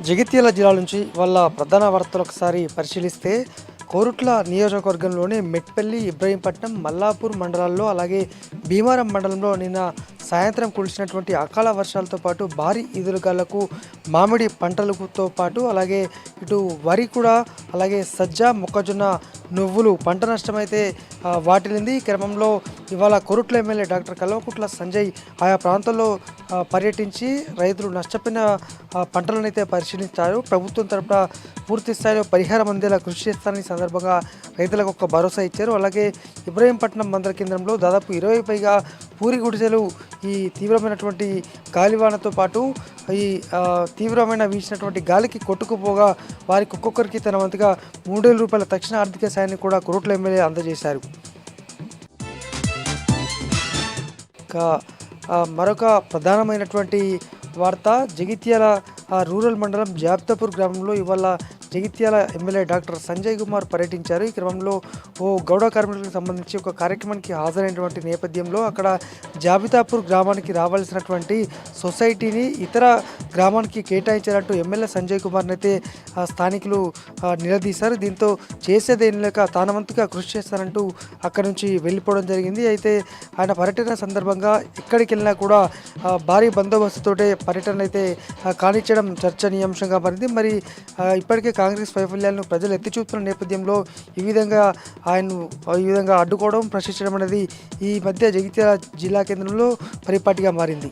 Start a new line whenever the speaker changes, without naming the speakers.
జగిత్యాల జిల్లా నుంచి వాళ్ళ ప్రధాన వార్తలు ఒకసారి పరిశీలిస్తే కోరుట్ల నియోజకవర్గంలోని మెట్పల్లి, ఇబ్రహీంపట్నం, మల్లాపూర్ మండలాల్లో అలాగే భీమారం మండలంలో నిన్న సాయంత్రం కురిసినటువంటి అకాల వర్షాలతో పాటు భారీ ఈదురుగాలకు మామిడి పంటలతో పాటు అలాగే ఇటు వరి కూడా అలాగే సజ్జ, మొక్కజొన్న, నువ్వులు పంట నష్టమైతే వాటిల్లింది. ఈ క్రమంలో ఇవాళ కోరుట్ల ఎమ్మెల్యే డాక్టర్ కల్వకుంట్ల సంజయ్ ఆయా ప్రాంతాల్లో పర్యటించి రైతులు నష్టపోయిన పంటలను అయితే పరిశీలించారు. ప్రభుత్వం తరపున పూర్తి స్థాయిలో పరిహారం అందేలా కృషి చేస్తారని సందర్భంగా రైతులకు ఒక భరోసా ఇచ్చారు. అలాగే ఇబ్రహీంపట్నం మండల కేంద్రంలో దాదాపు 20 పైగా పూరి గుడిసెలు ఈ తీవ్రమైనటువంటి గాలివానతో పాటు ఈ తీవ్రమైన వీసినటువంటి గాలికి కొట్టుకుపోగా వారికి ఒక్కొక్కరికి తన వంతుగా 3,000 రూపాయల తక్షణ ఆర్థిక సాయాన్ని కూడా కోరుట్ల ఎమ్మెల్యే అందజేశారు. మరొక ప్రధానమైనటువంటి వార్త జగిత్యాల రూరల్ మండలం జాబ్తాపూర్ గ్రామంలో ఇవాళ జగిత్యాల ఎమ్మెల్యే డాక్టర్ సంజయ్ కుమార్ పర్యటించారు. ఈ క్రమంలో ఓ గౌడ కార్మికులకు సంబంధించి ఒక కార్యక్రమానికి హాజరైనటువంటి నేపథ్యంలో అక్కడ జాబితాపూర్ గ్రామానికి రావాల్సినటువంటి సొసైటీని ఇతర గ్రామానికి కేటాయించారంటూ ఎమ్మెల్యే సంజయ్ కుమార్ని అయితే స్థానికులు నిలదీశారు. దీంతో చేసేదేం లేక తానవంతుగా కృషి చేస్తానంటూ అక్కడి నుంచి వెళ్ళిపోవడం జరిగింది. అయితే ఆయన పర్యటన సందర్భంగా ఎక్కడికి వెళ్ళినా కూడా భారీ బందోబస్తుతోటే పర్యటన అయితే కానిచ్చడం చర్చనీయాంశంగా మారింది. మరి ఇప్పటికే కాంగ్రెస్ వైఫల్యాలను ప్రజలు ఎత్తి చూపుతున్న నేపథ్యంలో ఈ విధంగా అడ్డుకోవడం, ప్రశ్నించడం అనేది ఈ మధ్య జగిత్యాల జిల్లా కేంద్రంలో పరిపాటిగా మారింది.